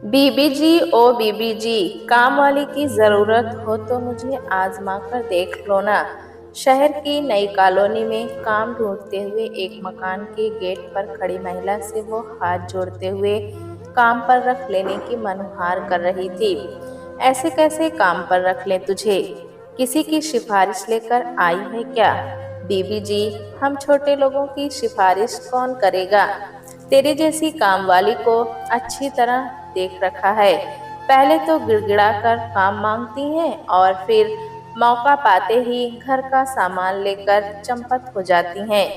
बीबी जी ओ बीबी जी, काम वाली की जरूरत हो तो मुझे आजमा कर देख लो ना। शहर की नई कॉलोनी में काम ढूंढते हुए एक मकान के गेट पर खड़ी महिला से वो हाथ जोड़ते हुए काम पर रख लेने की मनुहार कर रही थी। ऐसे कैसे काम पर रख ले तुझे? किसी की सिफारिश लेकर आई है क्या? बीबी जी, हम छोटे लोगों की सिफारिश कौन करेगा? तेरे जैसी कामवाली को अच्छी तरह देख रखा है। पहले तो गिड़गिड़ा कर काम मांगती हैं और फिर मौका पाते ही घर का सामान लेकर चंपत हो जाती हैं।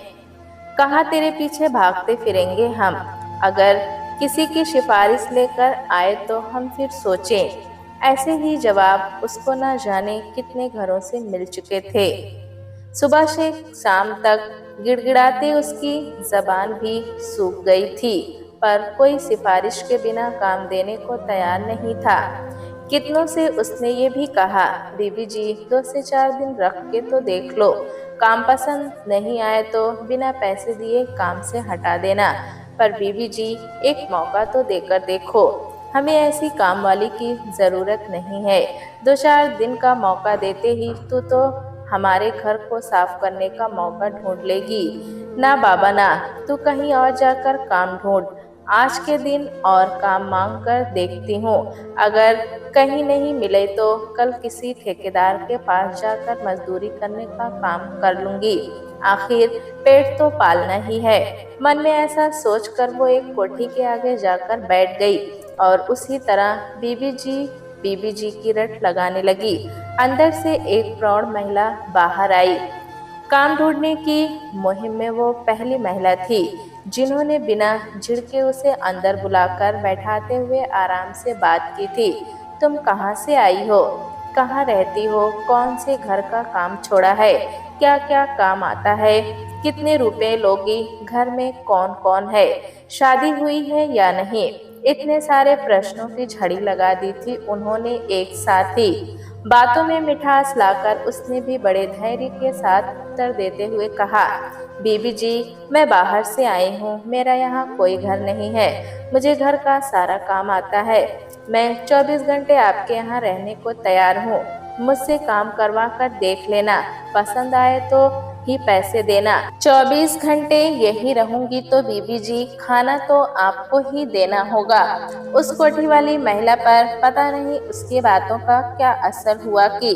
कहाँ तेरे पीछे भागते फिरेंगे हम? अगर किसी की सिफारिश लेकर आए तो हम फिर सोचें। ऐसे ही जवाब उसको न जाने कितने घरों से मिल चुके थे। सुबह से शाम तक गिड़गिड़ाते उसकी जबान भी सूख गई थी, पर कोई सिफारिश के बिना काम देने को तैयार नहीं था। कितनों से उसने ये भी कहा, बीबी जी 2 से 4 दिन रख के तो देख लो, काम पसंद नहीं आए तो बिना पैसे दिए काम से हटा देना। पर बीबी जी, एक मौका तो देकर देखो, हमें ऐसी काम वाली की जरूरत नहीं है। 2 4 दिन का मौका देते ही तू तो हमारे घर को साफ करने का मौका ढूंढ लेगी। ना बाबा ना, तू कहीं और जाकर काम ढूंढ। आज के दिन और काम मांग कर देखती हूँ। अगर कहीं नहीं मिले तो कल किसी ठेकेदार के पास जाकर मजदूरी करने का काम कर लूंगी। आखिर पेट तो पालना ही है। मन में ऐसा सोचकर वो एक कोठी के आगे जाकर बैठ गई और उसी तरह बीबी जी की रट लगाने लगी। अंदर से एक प्रौढ़ महिला बाहर आई। काम ढूंढने की मुहिम में वो पहली महिला थी जिन्होंने बिना झिड़के उसे अंदर बुलाकर बैठाते हुए आराम से बात की थी। तुम कहाँ से आई हो? कहाँ रहती हो? कौन से घर का काम छोड़ा है? क्या क्या काम आता है? कितने रुपए लोगी? घर में कौन कौन है? शादी हुई है या नहीं? इतने सारे प्रश्नों की झड़ी लगा दी थी उन्होंने एक साथ ही। बातों में मिठास लाकर उसने भी बड़े धैर्य के साथ उत्तर देते हुए कहा, बीबी जी, मैं बाहर से आई हूँ, मेरा यहाँ कोई घर नहीं है। मुझे घर का सारा काम आता है। मैं 24 घंटे आपके यहाँ रहने को तैयार हूँ। मुझसे काम करवा कर देख लेना, पसंद आए तो ही पैसे देना। 24 घंटे यही रहूंगी तो बीबी जी, खाना तो आपको ही देना होगा। उस कोठी वाली महिला पर पता नहीं उसकी बातों का क्या असर हुआ कि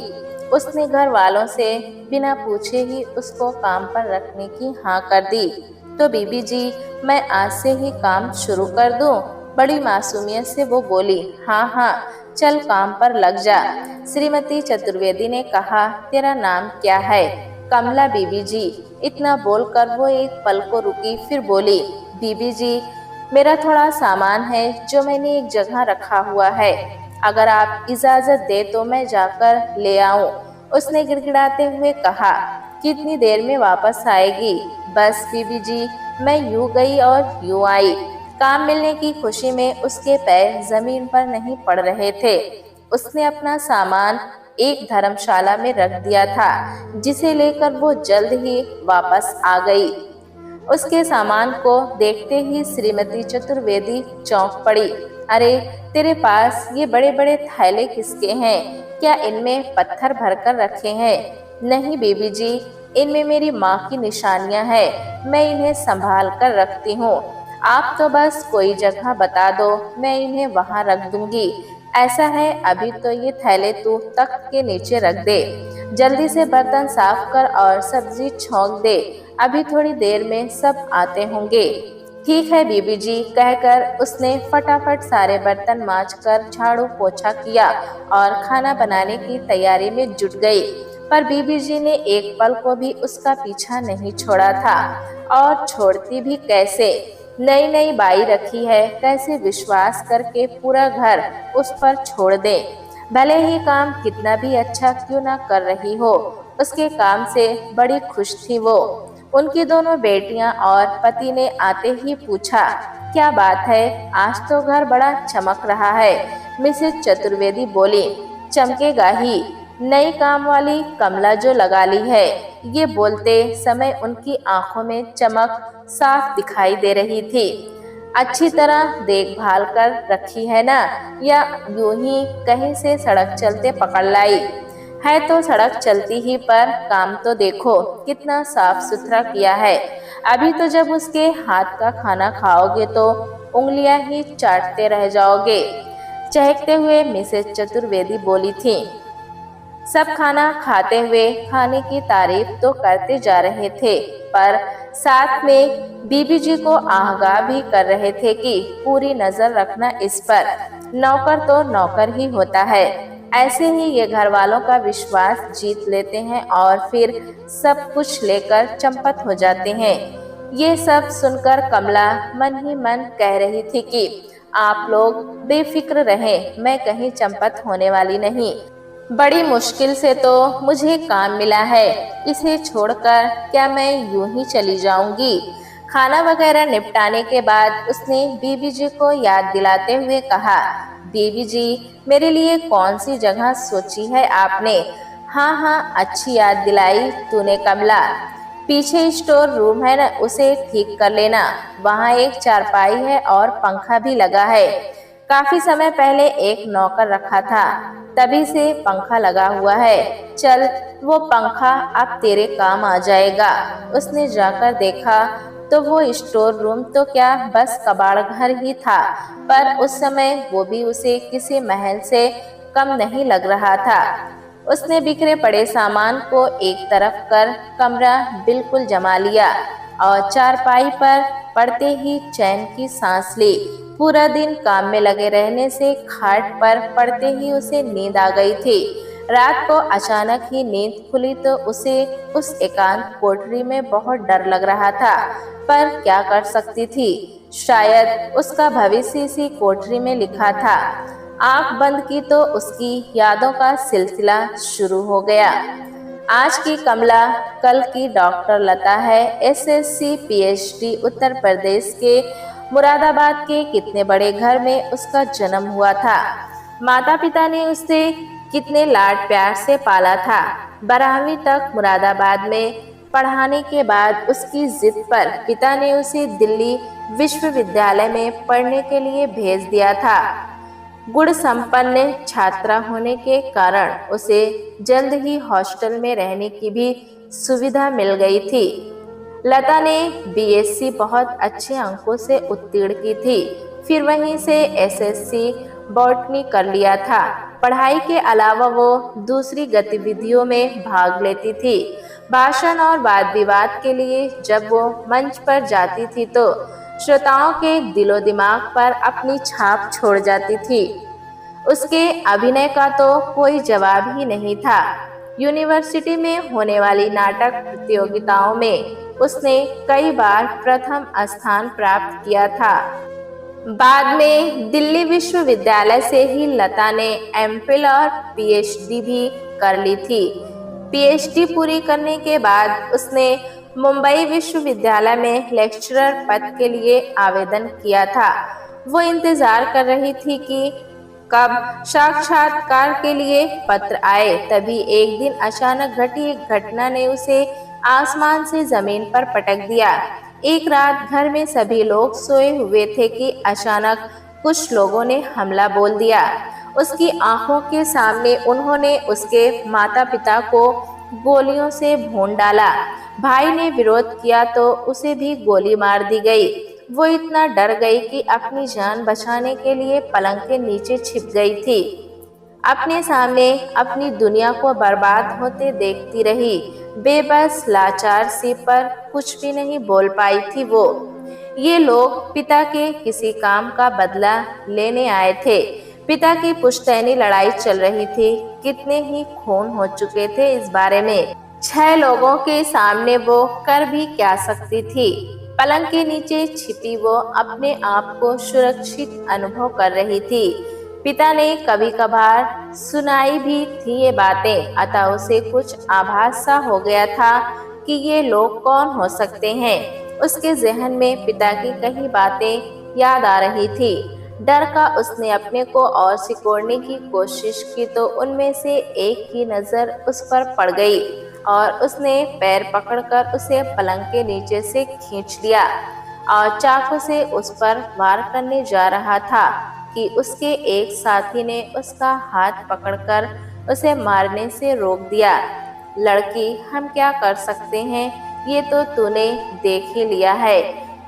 उसने घर वालों से बिना पूछे ही उसको काम पर रखने की हाँ कर दी। तो बीबी जी, मैं आज से ही काम शुरू कर दूं? बड़ी मासूमियत से वो बोली, हाँ हाँ, चल काम पर लग जा। श्रीमती चतुर्वेदी ने कहा, तेरा नाम क्या है? कमला बीबी जी। इतना बोलकर वो एक पल को रुकी, फिर बोली, बीबी जी, मेरा थोड़ा सामान है जो मैंने एक जगह रखा हुआ है। अगर आप इजाजत दे तो मैं जाकर ले आऊं। उसने गिड़गिड़ाते हुए कहा, कितनी देर में वापस आएगी? बस बीबी जी, मैं यूं गई और यूं आई। काम मिलने की खुशी में उसके पैर जमीन पर नहीं पड़ रहे थे। उसने अपना सामान एक धर्मशाला में रख दिया था, जिसे लेकर वो जल्द ही वापस आ गई। उसके सामान को देखते ही श्रीमती चतुर्वेदी चौंक पड़ी। अरे, तेरे पास ये बड़े बड़े थैले किसके हैं? क्या इनमें पत्थर भरकर रखे हैं? नहीं बीबी जी, इनमें मेरी माँ की निशानियां हैं। मैं इन्हें संभाल कर रखती हूँ। आप तो बस कोई जगह बता दो, मैं इन्हें वहां रख दूंगी। ऐसा है, अभी तो ये थैले तू तख्त के नीचे रख दे। जल्दी से बर्तन साफ कर और सब्जी छौंक दे। अभी थोड़ी देर में सब आते होंगे। ठीक है बीबी जी, कहकर उसने फटाफट सारे बर्तन मांजकर झाड़ू पोछा किया और खाना बनाने की तैयारी में जुट गई। पर बीबी जी ने एक पल को भी उसका पीछा नहीं छोड़ा था, और छोड़ती भी कैसे? नई नई बाई रखी है, कैसे विश्वास करके पूरा घर उस पर छोड़ दे? भले ही काम कितना भी अच्छा क्यों ना कर रही हो, उसके काम से बड़ी खुश थी वो। उनकी दोनों बेटियां और पति ने आते ही पूछा, क्या बात है, आज तो घर बड़ा चमक रहा है। मिसेस चतुर्वेदी बोली, चमकेगा ही, नई काम वाली कमला जो लगा ली है। ये बोलते समय उनकी आंखों में चमक साफ दिखाई दे रही थी। अच्छी तरह देखभाल कर रखी है ना, या यूं ही कहीं से सड़क चलते पकड़ लाई है? तो सड़क चलती ही पर काम तो देखो कितना साफ सुथरा किया है। अभी तो जब उसके हाथ का खाना खाओगे तो उंगलियां ही चाटते रह जाओगे, चहकते हुए मिसेज चतुर्वेदी बोली थी। सब खाना खाते हुए खाने की तारीफ तो करते जा रहे थे, पर साथ में बीबी जी को आगाह भी कर रहे थे कि पूरी नजर रखना इस पर। नौकर तो नौकर ही होता है। ऐसे ही ये घर वालों का विश्वास जीत लेते हैं और फिर सब कुछ लेकर चंपत हो जाते हैं। ये सब सुनकर कमला मन ही मन कह रही थी कि आप लोग बेफिक्र रहें, मैं कहीं चंपत होने वाली नहीं। बड़ी मुश्किल से तो मुझे काम मिला है, इसे छोड़कर क्या मैं यूं ही चली जाऊंगी? खाना वगैरह निपटाने के बाद उसने बीबी जी को याद दिलाते हुए कहा, बीबी जी, मेरे लिए कौन सी जगह सोची है आपने? हाँ हाँ, अच्छी याद दिलाई तूने कमला। पीछे स्टोर रूम है ना, उसे ठीक कर लेना। वहाँ एक चारपाई है और पंखा भी लगा है। काफी समय पहले एक नौकर रखा था, तभी से पंखा लगा हुआ है। चल, वो पंखा अब तेरे काम आ जाएगा। उसने जाकर देखा तो वो स्टोर रूम तो क्या बस कबाड़ घर ही था, पर उस समय वो भी उसे किसी महल से कम नहीं लग रहा था। उसने बिखरे पड़े सामान को एक तरफ कर कमरा बिल्कुल जमा लिया और चारपाई पर पड़ते ही चैन की सांस ली। पूरा दिन काम में लगे रहने से खाट पर पड़ते ही उसे नींद आ गई थी। रात को अचानक ही नींद खुली तो उसे उस एकांत कोठरी में बहुत डर लग रहा था, पर क्या कर सकती थी? शायद उसका भविष्य इसी कोठरी में लिखा था। आंख बंद की तो उसकी यादों का सिलसिला शुरू हो गया। आज की कमला कल की डॉक्टर लता है। एसएससी पीएचडी उत्तर प्रदेश के मुरादाबाद के कितने बड़े घर में उसका जन्म हुआ था। माता पिता ने उसे कितने लाड प्यार से पाला था। 12वीं तक मुरादाबाद में पढ़ाने के बाद उसकी जिद पर पिता ने उसे दिल्ली विश्वविद्यालय में पढ़ने के लिए भेज दिया था। गुण संपन्न छात्रा होने के कारण उसे जल्द ही हॉस्टल में रहने की भी सुविधा मिल गई थी। लता ने बीएससी बहुत अच्छे अंकों से उत्तीर्ण की थी, फिर वहीं से एसएससी बॉटनी कर लिया था। पढ़ाई के अलावा वो दूसरी गतिविधियों में भाग लेती थी। भाषण और वाद विवाद के लिए जब वो मंच पर जाती थी तो श्रोताओं के दिलो दिमाग पर अपनी छाप छोड़ जाती थी। उसके अभिनय का तो कोई जवाब ही नहीं था। यूनिवर्सिटी में होने वाली नाटक प्रतियोगिताओं में उसने कई बार प्रथम स्थान प्राप्त किया था। बाद में दिल्ली विश्वविद्यालय से ही लता ने एमफिल और पीएचडी भी कर ली थी। पीएचडी पूरी करने के बाद उसने मुंबई विश्वविद्यालय में लेक्चरर पद के लिए आवेदन किया था। वो इंतजार कर रही थी कि कब साक्षात्कार के लिए पत्र आए। तभी एक दिन अचानक घटी एक घटना ने उसे आसमान से जमीन पर पटक दिया। एक रात घर में सभी लोग सोए हुए थे कि अचानक कुछ लोगों ने हमला बोल दिया। उसकी आंखों के सामने उन्होंने उसके माता पिता को गोलियों से भून डाला। भाई ने विरोध किया तो उसे भी गोली मार दी गई। वो इतना डर गई कि अपनी जान बचाने के लिए पलंग के नीचे छिप गई थी। अपने सामने अपनी दुनिया को बर्बाद होते देखती रही। बेबस लाचार सी, पर कुछ भी नहीं बोल पाई थी वो। ये लोग पिता के किसी काम का बदला लेने आए थे। पिता की पुश्तैनी लड़ाई चल रही थी। कितने ही खून हो चुके थे इस बारे में। 6 लोगों के सामने वो कर भी क्या सकती थी। पलंग के नीचे छिपी वो अपने आप को सुरक्षित अनुभव कर रही थी। पिता ने कभी कभार सुनाई भी थी ये बातें, अतः उसे कुछ आभास सा हो गया था कि ये लोग कौन हो सकते हैं। उसके जहन में पिता की कई बातें याद आ रही थी। डर का उसने अपने को और सिकोड़ने की कोशिश की तो उनमें से एक की नज़र उस पर पड़ गई और उसने पैर पकड़कर उसे पलंग के नीचे से खींच लिया। और चाकू से उस पर वार करने जा रहा था कि उसके एक साथी ने उसका हाथ पकड़कर उसे मारने से रोक दिया। लड़की, हम क्या कर सकते हैं, ये तो तूने देख ही लिया है।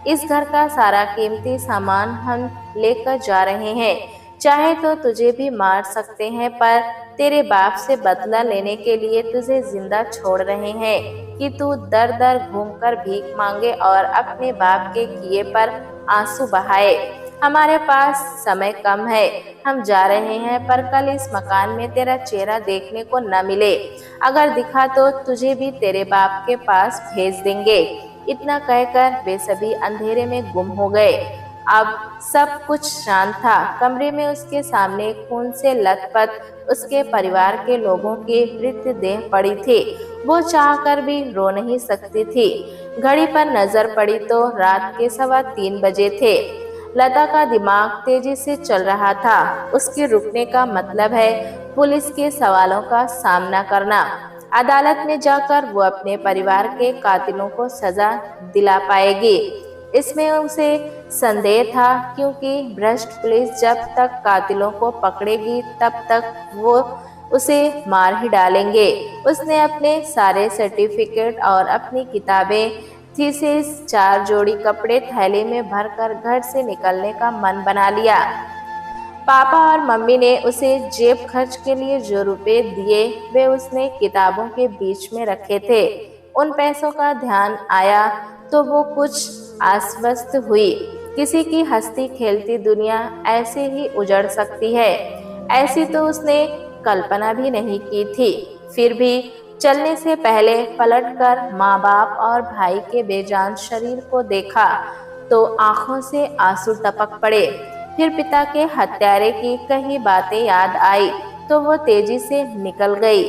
इस घर का सारा कीमती सामान हम लेकर जा रहे हैं। चाहे तो तुझे भी मार सकते हैं, पर तेरे बाप से बदला लेने के लिए तुझे जिंदा छोड़ रहे हैं कि तू दर दर घूमकर भीख मांगे और अपने बाप के किए पर आंसू बहाए। हमारे पास समय कम है, हम जा रहे हैं, पर कल इस मकान में तेरा चेहरा देखने को न मिले। अगर दिखा तो तुझे भी तेरे बाप के पास भेज देंगे। इतना कहकर वे सभी अंधेरे में गुम हो गए। अब सब कुछ शांत था। कमरे में उसके सामने खून से लथपथ उसके परिवार के लोगों की मृतदेह पड़ी थी। वो चाहकर भी रो नहीं सकती थी। घड़ी पर नजर पड़ी तो रात के 3:15 बजे थे। लता का दिमाग तेजी से चल रहा था। उसके रुकने का मतलब है पुलिस के सवालों का सामना करना। अदालत में जाकर वो अपने परिवार के कातिलों को सजा दिला पाएगी, इसमें उसे संदेह था, क्योंकि भ्रष्ट पुलिस जब तक कातिलों को पकड़ेगी तब तक वो उसे मार ही डालेंगे। उसने अपने सारे सर्टिफिकेट और अपनी किताबें, थीसिस, 4 जोड़ी कपड़े थैले में भरकर घर से निकलने का मन बना लिया। पापा और मम्मी ने उसे जेब खर्च के लिए जो रुपए दिए वे उसने किताबों के बीच में रखे थे। उन पैसों का ध्यान आया तो वो कुछ आश्वस्त हुई। किसी की हंसती खेलती दुनिया ऐसे ही उजड़ सकती है, ऐसी तो उसने कल्पना भी नहीं की थी। फिर भी चलने से पहले पलटकर माँ बाप और भाई के बेजान शरीर को देखा तो आंखों से आंसू टपक पड़े। फिर पिता के हत्यारे की कई बातें याद आई तो वो तेजी से निकल गई।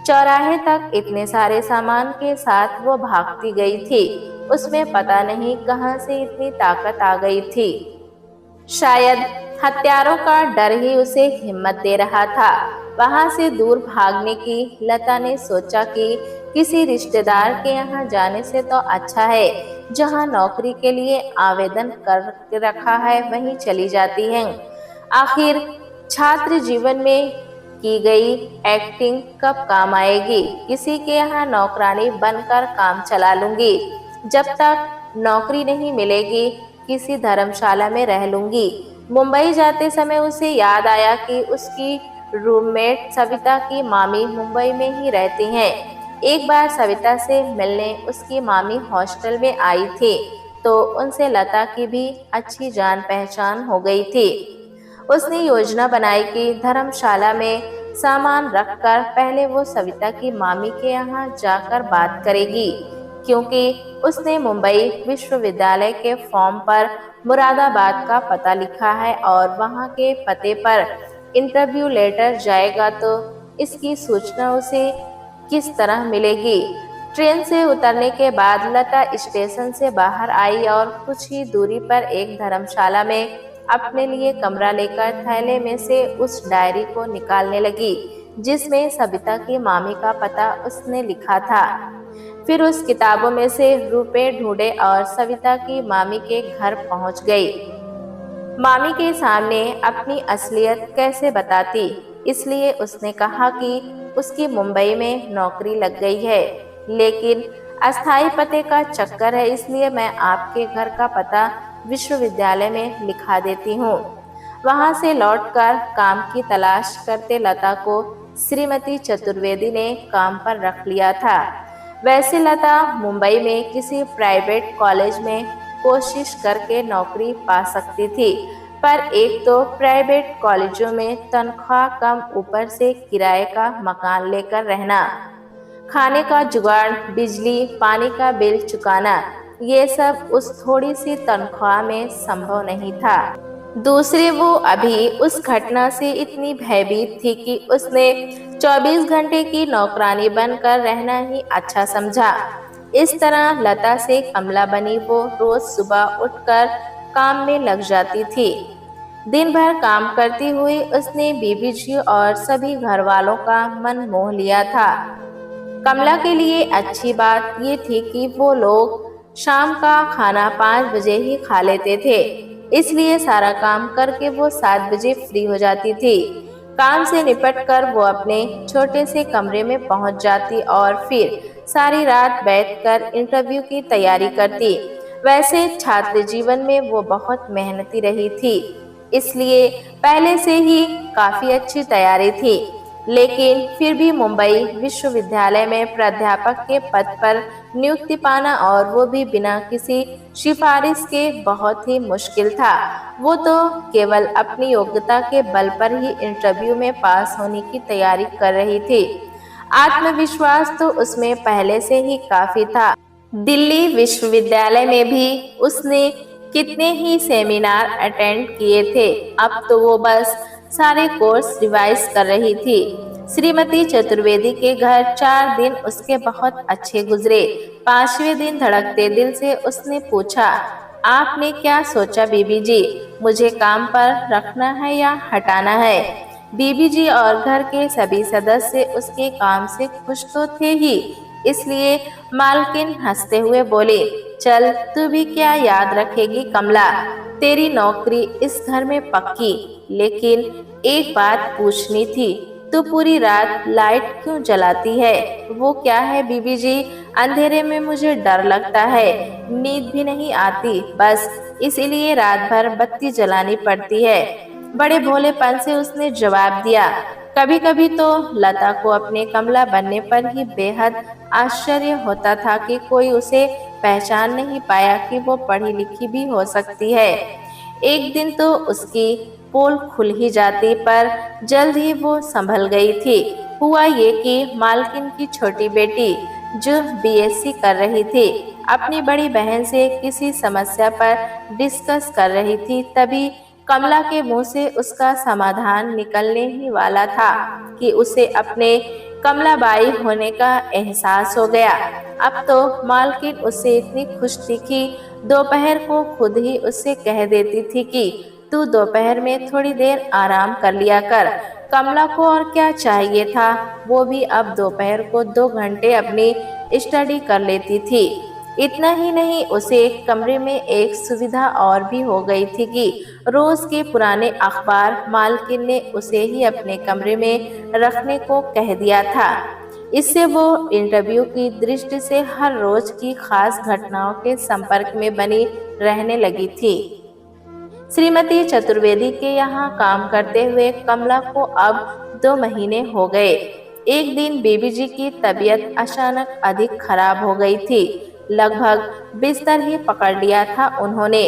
चौराहे तक इतने सारे सामान के साथ वो भागती गई थी। उसमें पता नहीं कहां से इतनी ताकत आ गई थी। शायद हत्यारों का डर ही उसे हिम्मत दे रहा था। वहां से दूर भागने की लता ने सोचा कि किसी रिश्तेदार के यहाँ जाने से तो अच्छा है जहाँ नौकरी के लिए आवेदन कर रखा है वहीं चली जाती हैं। आखिर छात्र जीवन में की गई एक्टिंग कब काम आएगी। किसी के यहाँ नौकरानी बनकर काम चला लूंगी। जब तक नौकरी नहीं मिलेगी किसी धर्मशाला में रह लूंगी। मुंबई जाते समय उसे याद आया कि उसकी रूममेट सविता की मामी मुंबई में ही रहती हैं। एक बार सविता से मिलने उसकी मामी हॉस्टल में आई थी तो उनसे लता की भी अच्छी जान पहचान हो गई थी। उसने योजना बनाई कि धर्मशाला में सामान रखकर पहले वो सविता की मामी के यहाँ जाकर बात करेगी, क्योंकि उसने मुंबई विश्वविद्यालय के फॉर्म पर मुरादाबाद का पता लिखा है और वहाँ के पते पर इंटरव्यू लेटर जाएगा तो इसकी सूचना उसे किस तरह मिलेगी। ट्रेन से उतरने के बाद लता स्टेशन से बाहर आई और कुछ ही दूरी पर एक धर्मशाला में अपने लिए कमरा लेकर थैले में से उस डायरी को निकालने लगी जिसमें सविता की मामी का पता उसने लिखा था। फिर उस किताबों में से रुपए ढूंढे और सविता की मामी के घर पहुंच गई। मामी के सामने अपनी असलियत कैसे बताती, इसलिए उसने कहा कि उसकी मुंबई में नौकरी लग गई है, लेकिन अस्थायी पते का चक्कर है, इसलिए मैं आपके घर का पता विश्वविद्यालय में लिखा देती हूँ। वहां से लौटकर काम की तलाश करते लता को श्रीमती चतुर्वेदी ने काम पर रख लिया था। वैसे लता मुंबई में किसी प्राइवेट कॉलेज में कोशिश करके नौकरी पा सकती थी, पर एक तो प्राइवेट कॉलेजों में तनख्वाह कम, ऊपर से किराए का मकान लेकर रहना, खाने का जुगाड़, बिजली पानी का बिल चुकाना, ये सब उस थोड़ी सी तनख्वाह में संभव नहीं था। दूसरी वो अभी उस घटना से इतनी भयभीत थी कि उसने 24 घंटे की नौकरानी बनकर रहना ही अच्छा समझा। इस तरह लता से कमला बनी वो रोज सुबह उठकर काम में लग जाती थी। दिन भर काम करती हुई उसने बीबी जी और सभी घर वालों का मन मोह लिया था। कमला के लिए अच्छी बात ये थी कि वो लोग शाम का खाना 5 बजे ही खा लेते थे, इसलिए सारा काम करके वो 7 बजे फ्री हो जाती थी। काम से निपट कर वो अपने छोटे से कमरे में पहुंच जाती और फिर सारी रात बैठकर इंटरव्यू की तैयारी करती। वैसे छात्र जीवन में वो बहुत मेहनती रही थी, इसलिए पहले से ही काफी अच्छी तैयारी थी। लेकिन फिर भी मुंबई विश्वविद्यालय में प्राध्यापक के पद पर नियुक्ति पाना, और वो भी बिना किसी सिफारिश के, बहुत ही मुश्किल था। वो तो केवल अपनी योग्यता के बल पर ही इंटरव्यू में पास होने की तैयारी कर रही थी। आत्मविश्वास तो उसमें पहले से ही काफी था। दिल्ली विश्वविद्यालय में भी उसने कितने ही सेमिनार अटेंड किए थे। अब तो वो बस सारे कोर्स रिवाइज कर रही थी। श्रीमती चतुर्वेदी के घर 4 दिन उसके बहुत अच्छे गुजरे। 5वें दिन धड़कते दिल से उसने पूछा, आपने क्या सोचा बीबी जी? मुझे काम पर रखना है या हटाना है? बीबी जी और घर के सभी सदस्य उसके काम से खुश तो थे ही, इसलिए मालकिन हंसते हुए बोले, चल तू भी क्या याद रखेगी कमला, तेरी नौकरी इस घर में पक्की। लेकिन एक बात पूछनी थी, तू पूरी रात लाइट क्यों जलाती है? वो क्या है बीबी जी, अंधेरे में मुझे डर लगता है, नींद भी नहीं आती, बस इसीलिए रात भर बत्ती जलानी पड़ती है। बड़े भोलेपन से उसने जवाब दिया। कभी कभी तो लता को अपने कमला बनने पर ही बेहद आश्चर्य होता था कि कोई उसे पहचान नहीं पाया कि वो पढ़ी लिखी भी हो सकती है। एक दिन तो उसकी पोल खुल ही जाती, पर जल्द ही वो संभल गई थी। हुआ ये कि मालकिन की छोटी बेटी, जो बीएससी कर रही थी, अपनी बड़ी बहन से किसी समस्या पर डिस्कस कर रही थी, तभी कमला के मुंह से उसका समाधान निकलने ही वाला था कि उसे अपने कमलाबाई होने का एहसास हो गया। अब तो मालकिन उससे इतनी खुश थी कि दोपहर को खुद ही उससे कह देती थी कि तू दोपहर में थोड़ी देर आराम कर लिया कर। कमला को और क्या चाहिए था, वो भी अब दोपहर को 2 घंटे अपनी स्टडी कर लेती थी। इतना ही नहीं, उसे कमरे में एक सुविधा और भी हो गई थी कि रोज के पुराने अखबार मालकिन ने उसे ही अपने कमरे में रखने को कह दिया था। इससे वो इंटरव्यू की दृष्टि से हर रोज की खास घटनाओं के संपर्क में बनी रहने लगी थी। श्रीमती चतुर्वेदी के यहाँ काम करते हुए कमला को अब 2 महीने हो गए। एक दिन बीबी जी की तबीयत अचानक अधिक खराब हो गई थी। लगभग बिस्तर ही पकड़ लिया था उन्होंने।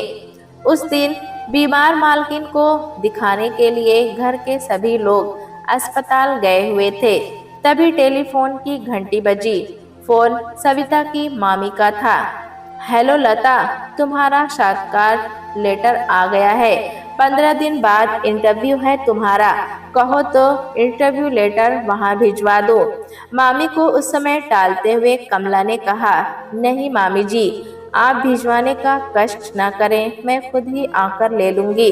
उस दिन बीमार मालकिन को दिखाने के लिए घर के सभी लोग अस्पताल गए हुए थे। तभी टेलीफोन की घंटी बजी। फोन सविता की मामी का था। हेलो लता, तुम्हारा साक्षात्कार लेटर आ गया है। 15 दिन बाद इंटरव्यू है तुम्हारा। कहो तो इंटरव्यू लेटर वहां भिजवा दो। मामी को उस समय टालते हुए कमला ने कहा, नहीं मामी जी, आप भिजवाने का कष्ट न करें, मैं खुद ही आकर ले लूंगी।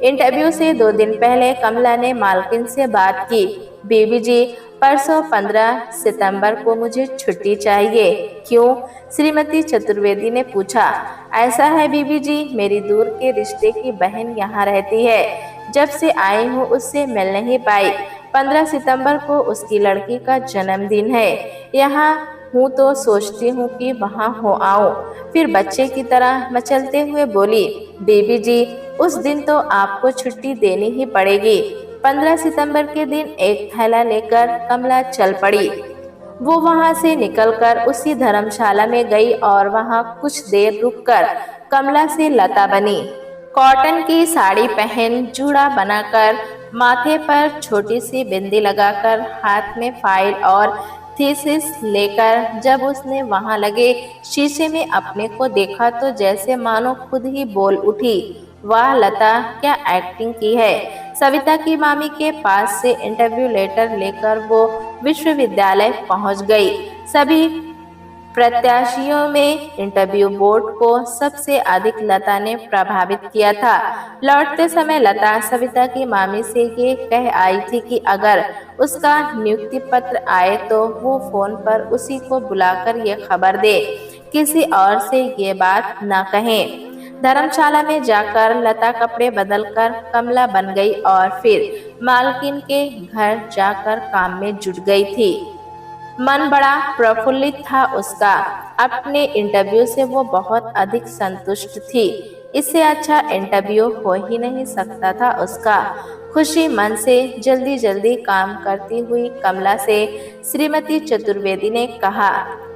इंटरव्यू से 2 दिन पहले कमला ने मालकिन से बात की। बीबी जी, परसों 15 सितंबर को मुझे छुट्टी चाहिए। क्यों? श्रीमती चतुर्वेदी ने पूछा। ऐसा है बीबी जी, मेरी दूर के रिश्ते की बहन यहाँ रहती है। जब से आई हूँ उससे मिल नहीं पाई। 15 सितंबर को उसकी लड़की का जन्मदिन है। यहाँ हूँ तो सोचती हूँ कि वहाँ हो आऊँ। फिर बच्चे की तरह मचलते हुए बोली, बीबी जी, उस दिन तो आपको छुट्टी देनी ही पड़ेगी। 15 सितंबर के दिन एक थैला लेकर कमला चल पड़ी। वो वहां से निकलकर उसी धर्मशाला में गई और वहां कुछ देर रुककर कमला से लता बनी। कॉटन की साड़ी पहन, जूड़ा बनाकर, माथे पर छोटी सी बिंदी लगाकर, हाथ में फाइल और थीसिस लेकर जब उसने वहां लगे शीशे में अपने को देखा तो जैसे मानो खुद ही बोल उठी, वाह लता, क्या एक्टिंग की है। सविता की मामी के पास से इंटरव्यू लेटर लेकर वो विश्वविद्यालय पहुंच गई। सभी प्रत्याशियों में इंटरव्यू बोर्ड को सबसे अधिक लता ने प्रभावित किया था। लौटते समय लता सविता की मामी से ये कह आई थी कि अगर उसका नियुक्ति पत्र आए तो वो फोन पर उसी को बुलाकर ये खबर दे किसी और से ये बात न कहें। धर्मशाला में जाकर लता कपड़े बदलकर कमला बन गई और फिर मालकिन के घर जाकर काम में जुट गई थी। मन बड़ा प्रफुल्लित था उसका। अपने इंटरव्यू से वो बहुत अधिक संतुष्ट थी। इससे अच्छा इंटरव्यू हो ही नहीं सकता था उसका। खुशी मन से जल्दी जल्दी काम करती हुई कमला से श्रीमती चतुर्वेदी ने कहा,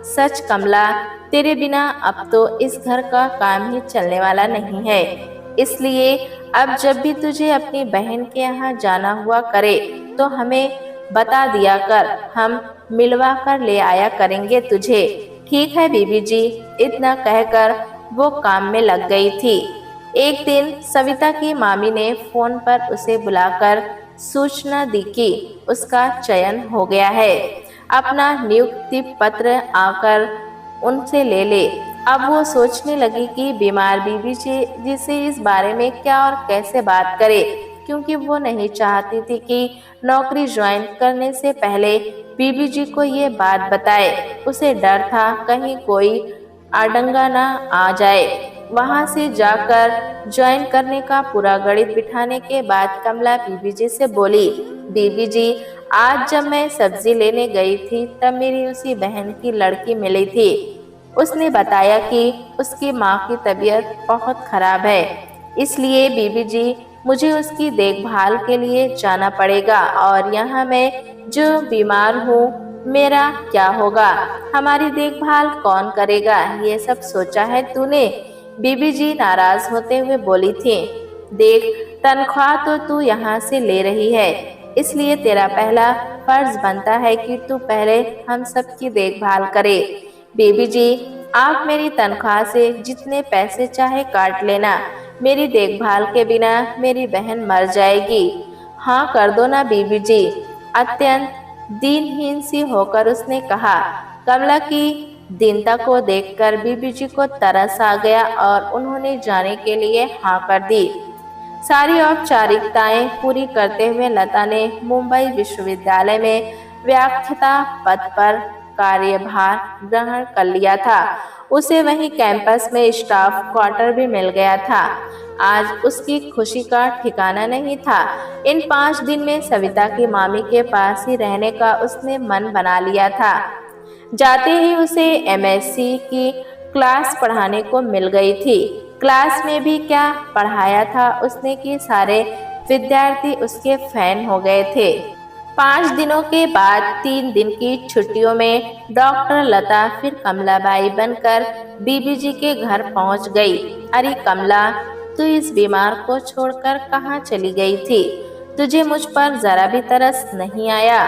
सच कमला, तेरे बिना अब तो इस घर का काम ही चलने वाला नहीं है। इसलिए अब जब भी तुझे अपनी बहन के यहाँ जाना हुआ करे तो हमें बता दिया कर, हम मिलवा कर ले आया करेंगे तुझे। ठीक है बीबी जी, इतना कहकर वो काम में लग गई थी। एक दिन सविता की मामी ने फोन पर उसे बुलाकर सूचना दी कि उसका चयन हो गया है। अपना नियुक्ति पत्र आकर उनसे ले ले। अब वो सोचने लगी कि बीमार बीबी जी से इस बारे में क्या और कैसे बात करे, क्योंकि वो नहीं चाहती थी कि नौकरी ज्वाइन करने से पहले बीबी जी को ये बात बताए। उसे डर था कहीं कोई आडंगा ना आ जाए। वहां से जाकर ज्वाइन करने का पूरा गणित बिठाने के बाद कमला बीबी जी से बोली, बीबी जी, आज जब मैं सब्जी लेने गई थी तब मेरी उसी बहन की लड़की मिली थी। उसने बताया कि उसकी माँ की तबीयत बहुत खराब है, इसलिए बीबी जी मुझे उसकी देखभाल के लिए जाना पड़ेगा और यहाँ मैं जो बीमार हूँ मेरा क्या होगा, हमारी देखभाल कौन करेगा, ये सब सोचा है तूने? बीबी जी नाराज होते हुए बोली थी, देख, तनख्वाह तो तू यहाँ से ले रही है, इसलिए तेरा पहला फर्ज बनता है कि तू पहले हम सब की देखभाल करे। बीबी जी, आप मेरी तनख्वाह से जितने पैसे चाहे काट लेना, मेरी देखभाल के बिना मेरी बहन मर जाएगी। हाँ कर दो ना बीबी जी। अत्यंत दीनहीन सी होकर उसने कहा। कमला की दीनता को देखकर बीबी जी को तरस आ गया और उन्होंने जाने के लिए हाँ कर दी। सारी औपचारिकताएं पूरी करते हुए लता ने मुंबई विश्वविद्यालय में व्याख्याता पद पर कार्यभार ग्रहण कर लिया था। उसे वहीं कैंपस में स्टाफ क्वार्टर भी मिल गया था। आज उसकी खुशी का ठिकाना नहीं था। इन 5 दिन में सविता की मामी के पास ही रहने का उसने मन बना लिया था। जाते ही उसे एमएससी की क्लास पढ़ाने को मिल गई थी। क्लास में भी क्या पढ़ाया था उसने कि सारे विद्यार्थी उसके फैन हो गए थे। 5 दिनों के बाद 3 दिन की छुट्टियों में डॉक्टर लता फिर कमलाबाई बनकर बीबी जी के घर पहुंच गई। अरे कमला, तू इस बीमार को छोड़कर कहाँ चली गई थी? तुझे मुझ पर जरा भी तरस नहीं आया?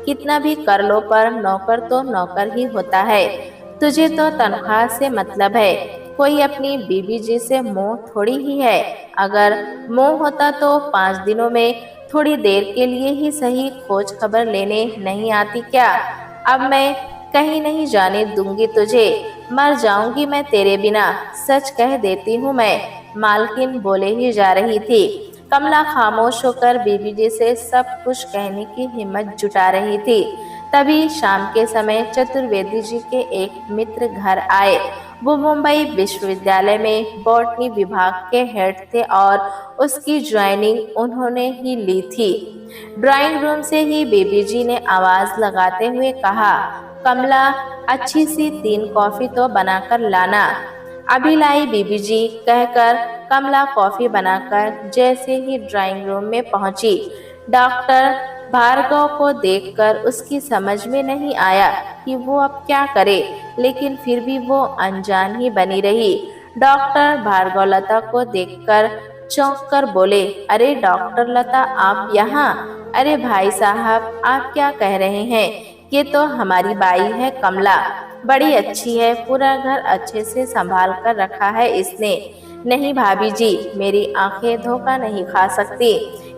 कितना भी कर लो पर नौकर तो नौकर ही होता है। तुझे तो तनख्वाह से मतलब है, कोई अपनी बीबी जी से मोह थोड़ी ही है। अगर मोह होता तो 5 दिनों में थोड़ी देर के लिए ही सही खोज खबर लेने नहीं आती क्या? अब मैं कहीं नहीं जाने दूंगी तुझे, मर जाऊंगी मैं तेरे बिना, सच कह देती हूँ मैं। मालकिन बोले ही जा रही थी। कमला खामोश होकर बीबी जी से सब कुछ कहने की हिम्मत जुटा रही थी। तभी शाम के समय चतुर्वेदी जी के एक मित्र घर आए। वो मुंबई विश्वविद्यालय में बॉटनी विभाग के हेड थे और उसकी ज्वाइनिंग उन्होंने ही ली थी। ड्राइंग रूम से ही बीबी जी ने आवाज लगाते हुए कहा, कमला, अच्छी सी 3 कॉफी तो बनाकर लाना। अभी लाई बीबी जी, कहकर कमला कॉफी बनाकर जैसे ही ड्राइंग रूम में पहुंची, डॉक्टर भार्गव को देखकर उसकी समझ में नहीं आया कि वो अब क्या करे, लेकिन फिर भी वो अनजान ही बनी रही। डॉक्टर भार्गव लता को देखकर चौंक कर बोले, अरे डॉक्टर लता, आप यहाँ? अरे भाई साहब, आप क्या कह रहे हैं? ये तो हमारी बाई है कमला, बड़ी अच्छी है, पूरा घर अच्छे से संभाल कर रखा है इसने। नहीं भाभी जी, मेरी आंखें धोखा नहीं खा सकती।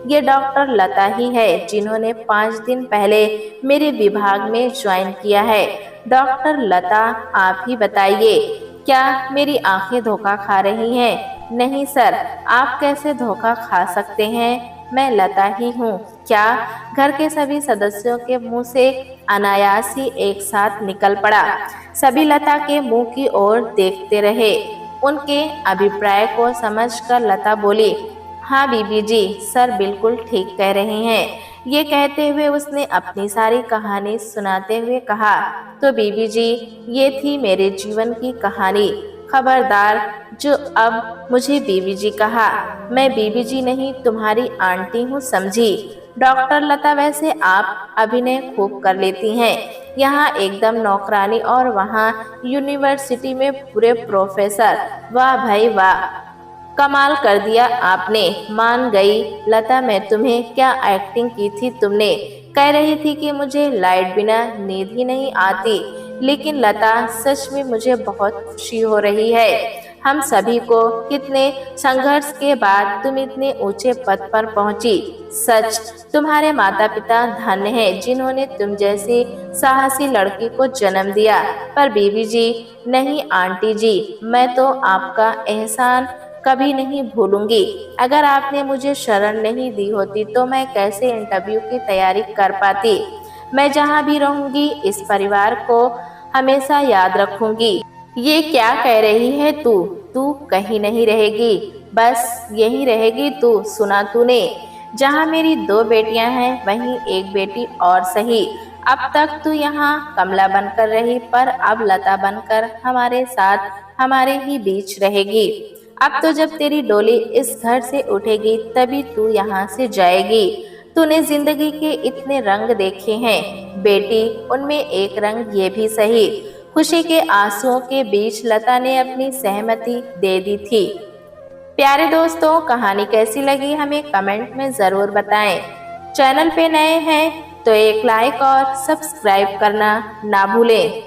ये डॉक्टर लता ही है जिन्होंने 5 दिन पहले मेरे विभाग में ज्वाइन किया है। डॉक्टर लता, आप ही बताइए, क्या मेरी आंखें धोखा खा रही हैं? नहीं सर, आप कैसे धोखा खा सकते हैं? मैं लता ही हूँ क्या? घर के सभी सदस्यों के मुंह से अनायास ही एक साथ निकल पड़ा। सभी लता के मुंह की ओर देखते रहे। उनके अभिप्राय को समझकर लता बोली, हाँ बीबी जी, सर बिल्कुल ठीक कह रहे हैं। ये कहते हुए उसने अपनी सारी कहानी सुनाते हुए कहा, तो बीबी जी, ये थी मेरे जीवन की कहानी। खबरदार जो अब मुझे बीबी जी कहा, मैं बीबी जी नहीं तुम्हारी आंटी हूँ समझी। डॉक्टर लता, वैसे आप अभिनय खूब कर लेती हैं। यहाँ एकदम नौकरानी और वहाँ यूनिवर्सिटी में पूरे प्रोफेसर। वाह भाई वाह, कमाल कर दिया आपने। मान गई लता, मैं तुम्हें क्या एक्टिंग की थी तुमने। कह रही थी कि मुझे लाइट बिना नींद ही नहीं आती। लेकिन लता, सच में मुझे बहुत खुशी हो रही है। हम सभी को कितने संघर्ष के बाद तुम इतने ऊंचे पद पर पहुंची। सच, तुम्हारे माता पिता धन्य हैं जिन्होंने तुम जैसी साहसी लड़की को जन्म दिया। पर बीबी जी, नहीं आंटी जी, मैं तो आपका एहसान कभी नहीं भूलूंगी। अगर आपने मुझे शरण नहीं दी होती तो मैं कैसे इंटरव्यू की तैयारी कर पाती। मैं जहाँ भी रहूंगी इस परिवार को हमेशा याद रखूंगी। ये क्या कह रही है तू? तू कहीं नहीं रहेगी, बस यहीं रहेगी तू। सुना तूने? जहाँ मेरी 2 बेटियां हैं वहीं एक बेटी और सही। अब तक तू यहाँ कमला बनकर रही, पर अब लता बनकर हमारे साथ हमारे ही बीच रहेगी। अब तो जब तेरी डोली इस घर से उठेगी तभी तू यहाँ से जाएगी। तूने जिंदगी के इतने रंग देखे हैं बेटी, उनमें एक रंग ये भी सही। खुशी के आंसुओं के बीच लता ने अपनी सहमति दे दी थी। प्यारे दोस्तों, कहानी कैसी लगी हमें कमेंट में ज़रूर बताएं। चैनल पे नए हैं तो एक लाइक और सब्सक्राइब करना ना भूलें।